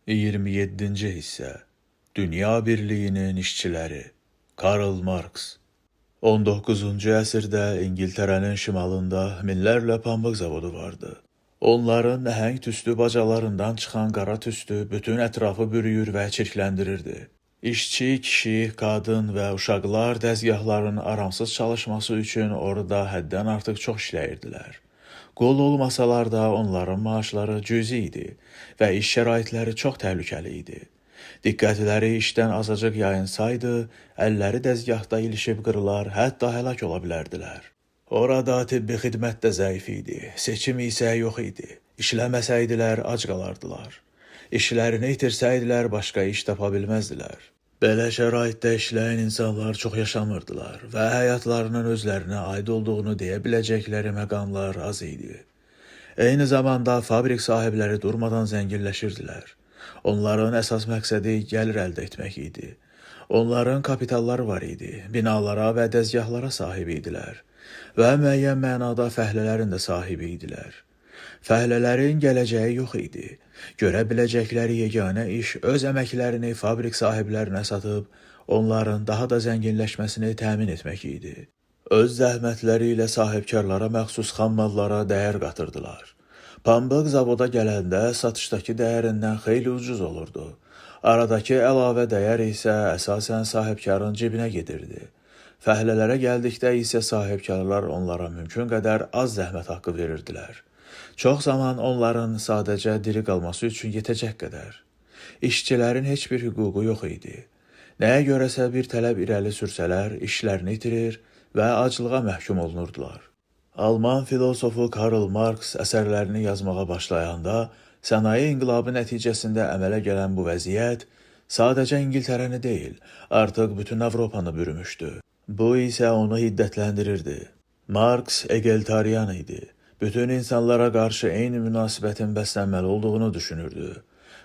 27-ci hissə Dünya Birliyinin işçiləri Karl Marx 19-cu əsrdə İngiltərənin şimalında minlərlə pambıq zavodu vardı. Onların nəhəng tüstü bacalarından çıxan qara tüstü bütün ətrafı bürüyür və çirkləndirirdi. İşçi, kişi, qadın və uşaqlar dəzgahların aramsız çalışması üçün orada həddən artıq çox işləyirdilər. Qol olmasalar da onların maaşları cüzi idi və iş şəraitləri çox təhlükəli idi. Diqqətləri işdən azacıq yayınsaydı, əlləri dəzgahda ilişib qırılar, hətta həlak ola bilərdilər. Orada tibbi xidmət də zəif idi, seçim isə yox idi. İşləməsəydilər ac qalardılar. İşlərini itirsəydilər başqa iş tapa bilməzdilər. Belə şəraitdə işləyən insanlar çox yaşamırdılar və həyatlarının özlərinə aid olduğunu deyə biləcəkləri məqamlar az idi. Eyni zamanda fabrik sahibləri durmadan zənginləşirdilər. Onların əsas məqsədi gəlir əldə etmək idi. Onların kapitalları var idi, binalara və dəzgahlara sahib idilər və müəyyən mənada fəhlələrin də sahibi idilər. Fəhlələrin gələcəyi yox idi. Görə biləcəkləri yeganə iş öz əməklərini fabrik sahiblərinə satıb, onların daha da zənginləşməsini təmin etmək idi. Öz zəhmətləri ilə sahibkarlara məxsus xammallara dəyər qatırdılar. Pambıq zavoda gələndə satışdakı dəyərindən xeyli ucuz olurdu. Aradakı əlavə dəyər isə əsasən sahibkarın cibinə gedirdi. Fəhlələrə gəldikdə isə sahibkarlar onlara mümkün qədər az zəhmət haqqı verirdilər. Çox zaman onların sadəcə diri qalması üçün yetəcək qədər. İşçilərin heç bir hüququ yox idi. Nəyə görəsə bir tələb irəli sürsələr, işlərini itirir və aclığa məhkum olunurdular. Alman filosofu Karl Marx əsərlərini yazmağa başlayanda, sənaye inqilabı nəticəsində əmələ gələn bu vəziyyət sadəcə İngiltərəni deyil, artıq bütün Avropanı bürümüşdü. Bu isə onu hiddətləndirirdi. Marx egalitarian idi. Bütün insanlara qarşı eyni münasibətin bəslənməli olduğunu düşünürdü.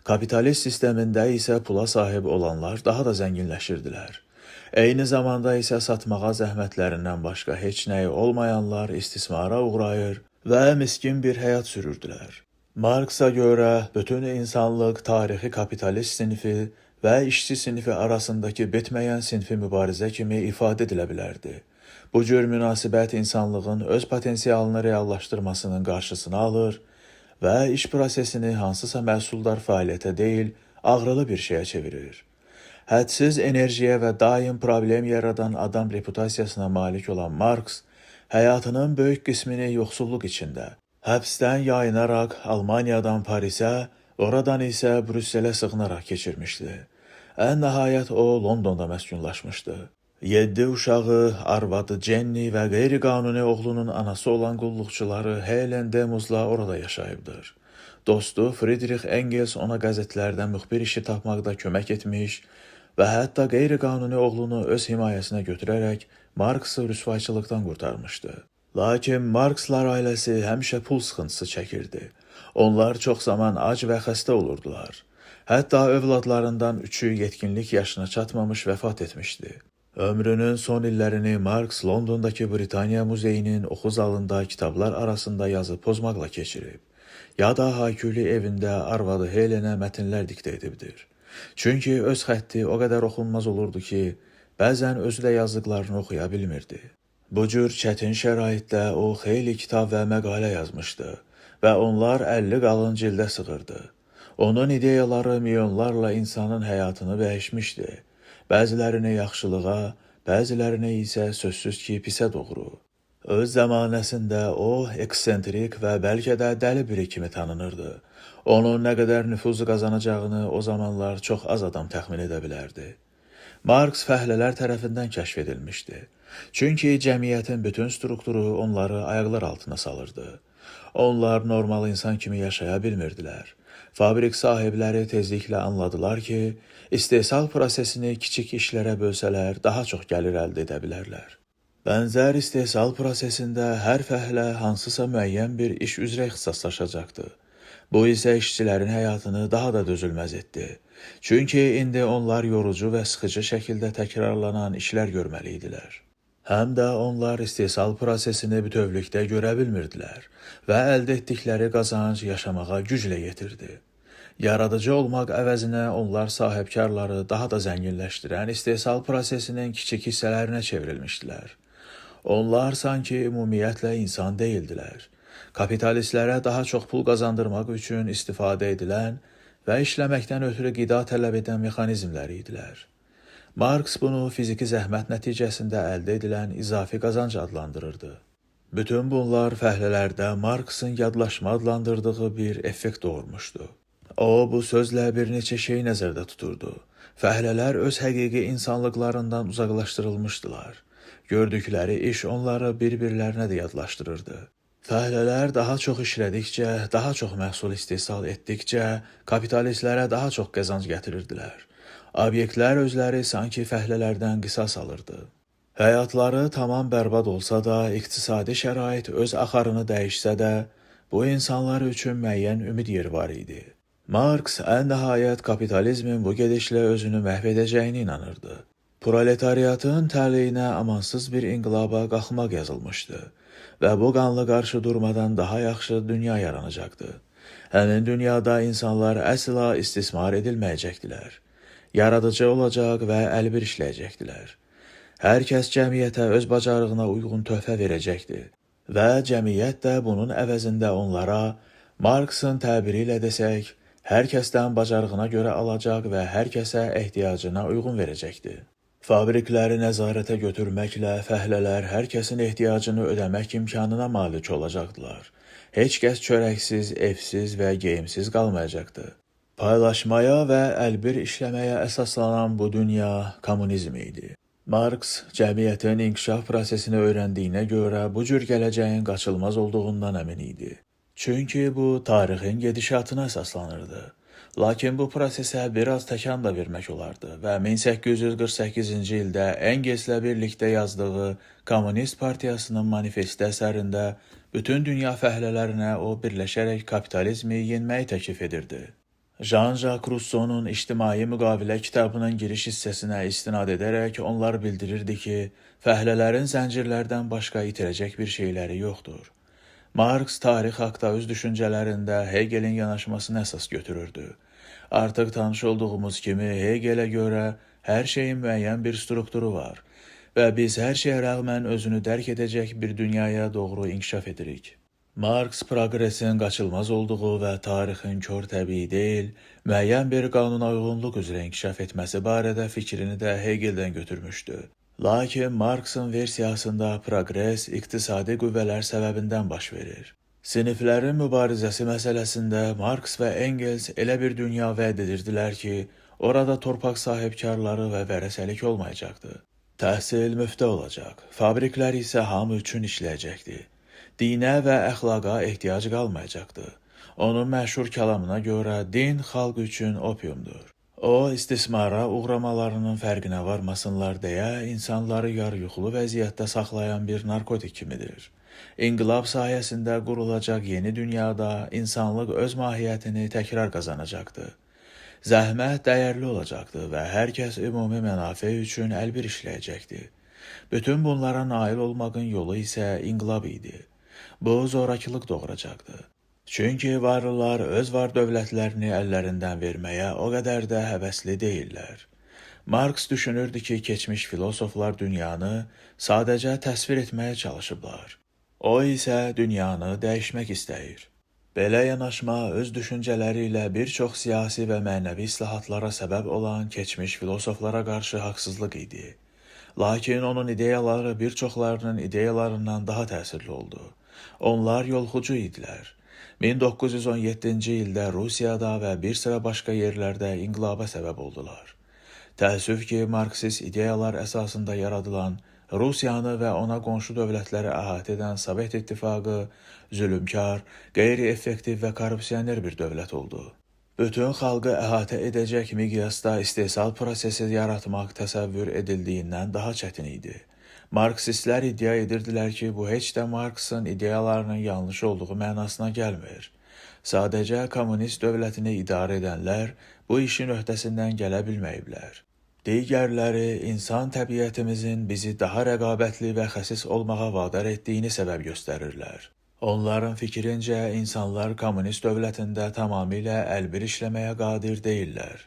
Kapitalist sistemində isə pula sahib olanlar daha da zənginləşirdilər. Eyni zamanda isə satmağa zəhmətlərindən başqa heç nəyi olmayanlar istismara uğrayır və miskin bir həyat sürürdülər. Marxa görə bütün insanlıq tarixi kapitalist sinfi və işçi sinfi arasındakı bitməyən sinfi mübarizə kimi ifadə edilə bilərdi. Bu cür münasibət insanlığın öz potensialını reallaşdırmasının qarşısını alır və iş prosesini hansısa məhsuldar fəaliyyətə deyil, ağrılı bir şeyə çevirir. Hədsiz enerjiyə və daim problem yaradan adam reputasiyasına malik olan Marx, həyatının böyük qismini yoxsulluq içində, həbsdən yayınaraq Almaniyadan Parisə, oradan isə Brüsselə sığınaraq keçirmişdi. Ən nəhayət o, Londonda məskunlaşmışdı. 7 uşağı, arvadı Jenny və qeyri-qanuni oğlunun anası olan qulluqçuları Helen Demuzla orada yaşayıbdır. Dostu Friedrich Engels ona qəzetlərdən müxbir işi tapmaqda kömək etmiş və hətta qeyri-qanuni oğlunu öz himayəsinə götürərək Marx'ı rüsvayçılıqdan qurtarmışdı. Lakin Marxlar ailəsi həmişə pul sıxıntısı çəkirdi. Onlar çox zaman ac və xəstə olurdular. Hətta övladlarından 3-ü yetkinlik yaşına çatmamış vəfat etmişdi. Ömrünün son illərini Marx Londondakı Britaniya Muzeyinin oxu zalında kitablar arasında yazı pozmaqla keçirib. Ya da haykülü evində arvadı Helenə mətnlər diktə edibdir. Çünki öz xətti o qədər oxunmaz olurdu ki, bəzən özü də yazdıqlarını oxuya bilmirdi. Bu cür çətin şəraitdə o xeyli kitab və məqalə yazmışdı və onlar 50 qalın cildə sığırdı. Onun ideyaları milyonlarla insanın həyatını dəyişmişdi. Bəzilərini yaxşılığa, bəzilərini isə sözsüz ki, pisə doğru. Öz zəmanəsində o, eksentrik və bəlkə də dəli biri kimi tanınırdı. Onun nə qədər nüfuzu qazanacağını o zamanlar çox az adam təxmin edə bilərdi. Marx fəhlələr tərəfindən kəşf edilmişdi. Çünki cəmiyyətin bütün strukturu onları ayaqlar altına salırdı. Onlar normal insan kimi yaşaya bilmirdilər. Fabrik sahibləri tezliklə anladılar ki, istehsal prosesini kiçik işlərə bölsələr daha çox gəlir əldə edə bilərlər. Bənzər istehsal prosesində hər fəhlə hansısa müəyyən bir iş üzrə ixtisaslaşacaqdı. Bu isə işçilərin həyatını daha da dözülməz etdi. Çünki indi onlar yorucu və sıxıcı şəkildə təkrarlanan işlər görməli idilər. Həm də onlar istehsal prosesini bütövlükdə görə bilmirdilər və əldə etdikləri qazanc yaşamağa güclə yetirdi. Yaradıcı olmaq əvəzinə onlar sahibkarları daha da zənginləşdirən istehsal prosesinin kiçik hissələrinə çevrilmişdilər. Onlar sanki ümumiyyətlə insan deyildilər. Kapitalistlərə daha çox pul qazandırmaq üçün istifadə edilən və işləməkdən ötürü qida tələb edən mexanizmlər idilər. Marks bunu fiziki zəhmət nəticəsində əldə edilən izafi qazanc adlandırırdı. Bütün bunlar fəhlələrdə Marksın yadlaşma adlandırdığı bir effekt doğurmuşdu. O, bu sözlə bir neçə şey nəzərdə tuturdu. Fəhlələr öz həqiqi insanlıqlarından uzaqlaşdırılmışdılar. Gördükləri iş onları bir-birlərinə də yadlaşdırırdı. Fəhlələr daha çox işlədikcə, daha çox məhsul istehsal etdikcə, kapitalistlərə daha çox qazanc gətirirdilər. Obyektlər özləri sanki fəhlələrdən qisas alırdı. Həyatları tamam bərbad olsa da, iqtisadi şərait öz axarını dəyişsə də, bu insanlar üçün müəyyən ümid yeri var idi. Marks ən nəhayət kapitalizmin bu gedişlə özünü məhv edəcəyini inanırdı. Proletariatın təleyinə amansız bir inqilaba qalxmaq yazılmışdı və bu qanlı qarşı durmadan daha yaxşı dünya yaranacaqdı. Həmin dünyada insanlar əsla istismar edilməyəcəkdilər. Yaradıcı olacaq və əlbir işləyəcəkdilər. Hər kəs cəmiyyətə öz bacarığına uyğun töhfə verəcəkdi və cəmiyyət də bunun əvəzində onlara, Marksın təbiri ilə desək, hər kəsdən bacarığına görə alacaq və hər kəsə ehtiyacına uyğun verəcəkdi. Fabrikləri nəzarətə götürməklə fəhlələr hər kəsin ehtiyacını ödəmək imkanına malik olacaqdılar. Heç kəs çörəksiz, evsiz və geyimsiz qalmayacaqdı. Paylaşmaya və əlbir işləməyə əsaslanan bu dünya kommunizm idi. Marks cəmiyyətin inkişaf prosesini öyrəndiyinə görə bu cür gələcəyin qaçılmaz olduğundan əmin idi. Çünki bu tarixin gedişatına əsaslanırdı. Lakin bu prosesə biraz təkan da vermək olardı və 1848-ci ildə Engelslə birlikdə yazdığı Kommunist Partiyasının manifesti əsərində bütün dünya fəhlələrinə o birləşərək kapitalizmi yenməyi təklif edirdi. Jean-Jacques Rousseau'nun İctimai Müqavilə kitabının giriş hissəsinə istinad edərək onlar bildirirdi ki, fəhlələrin zəncirlərdən başqa itirəcək bir şeyləri yoxdur. Marks tarix haqda öz düşüncələrində Hegelin yanaşmasını əsas götürürdü. Artıq tanış olduğumuz kimi Hegelə görə hər şeyin müəyyən bir strukturu var və biz hər şeyə rəğmən özünü dərk edəcək bir dünyaya doğru inkişaf edirik. Marks progresin qaçılmaz olduğu və tarixin kör təbii deyil, müəyyən bir qanuna uyğunluq üzrə inkişaf etməsi barədə fikrini də Hegeldən götürmüşdü. Lakin Marksın versiyasında progres iqtisadi qüvvələr səbəbindən baş verir. Siniflərin mübarizəsi məsələsində Marks və Engels elə bir dünya vəd edirdilər ki, orada torpaq sahibkarları və vərəsəlik olmayacaqdı. Təhsil müftə olacaq, fabriklər isə hamı üçün işləyəcəkdi. Dinə və əxlaqa ehtiyac qalmayacaqdı. Onun məşhur kəlamına görə din xalq üçün opiumdur. O, istismara uğramalarının fərqinə varmasınlar deyə insanları yarı-yuxulu vəziyyətdə saxlayan bir narkotik kimidir. İnqilab sayəsində qurulacaq yeni dünyada insanlıq öz mahiyyətini təkrar qazanacaqdı. Zəhmət dəyərli olacaqdı və hər kəs ümumi mənafe üçün əlbir işləyəcəkdi. Bütün bunlara nail olmağın yolu isə inqilab idi. Bu, zorakılıq doğuracaqdı. Çünki varlılar öz var dövlətlərini əllərindən verməyə o qədər də həvəsli deyirlər. Marks düşünürdü ki, keçmiş filosoflar dünyanı sadəcə təsvir etməyə çalışıblar. O isə dünyanı dəyişmək istəyir. Belə yanaşma öz düşüncələri ilə bir çox siyasi və mənəvi islahatlara səbəb olan keçmiş filosoflara qarşı haqsızlıq idi. Lakin onun ideyaları bir çoxlarının ideyalarından daha təsirli oldu. Onlar yolxucu idilər. 1917-ci ildə Rusiyada və bir sıra başqa yerlərdə inqilaba səbəb oldular. Təəssüf ki, Marksist ideyalar əsasında yaradılan Rusiyanı və ona qonşu dövlətləri əhatə edən Sovet İttifaqı zülümkar, qeyri-effektiv və korrupsioner bir dövlət oldu. Bütün xalqı əhatə edəcək miqyasda istehsal prosesi yaratmaq təsəvvür edildiyindən daha çətin idi. Marksistlər iddia edirdilər ki, bu heç də Marksın ideyalarının yanlış olduğu mənasına gəlmir. Sadəcə kommunist dövlətini idarə edənlər bu işin öhdəsindən gələ bilməyiblər. Digərləri insan təbiətimizin bizi daha rəqabətli və xəsis olmağa vadar etdiyini səbəb göstərirlər. Onların fikrincə insanlar kommunist dövlətində tamamilə əlbir işləməyə qadir deyillər.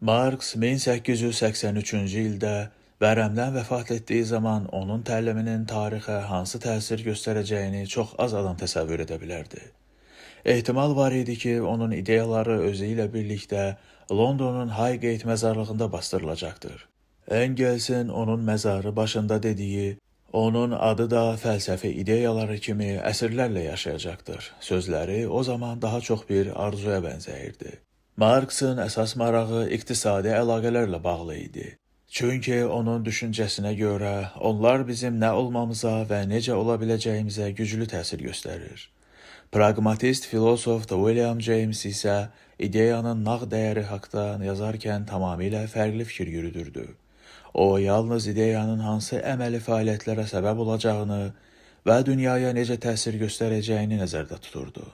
Marks 1883-cü ildə vərəmdən vəfat etdiyi zaman onun təliminin tarixə hansı təsir göstərəcəyini çox az adam təsəvvür edə bilərdi. Ehtimal var idi ki, onun ideyaları özü ilə birlikdə Londonun Highgate məzarlığında bastırılacaqdır. Engelsin onun məzarı başında dediyi, onun adı da fəlsəfi ideyaları kimi əsrlərlə yaşayacaqdır. Sözləri o zaman daha çox bir arzuya bənzəyirdi. Marksın əsas marağı iqtisadi əlaqələrlə bağlı idi. Çünki onun düşüncəsinə görə onlar bizim nə olmamıza və necə ola biləcəyimizə güclü təsir göstərir. Pragmatist filosof William James isə ideyanın nağd dəyəri haqda yazarkən tamamilə fərqli fikir yürüdürdü. O, yalnız ideyanın hansı əməli fəaliyyətlərə səbəb olacağını və dünyaya necə təsir göstərəcəyini nəzərdə tuturdu.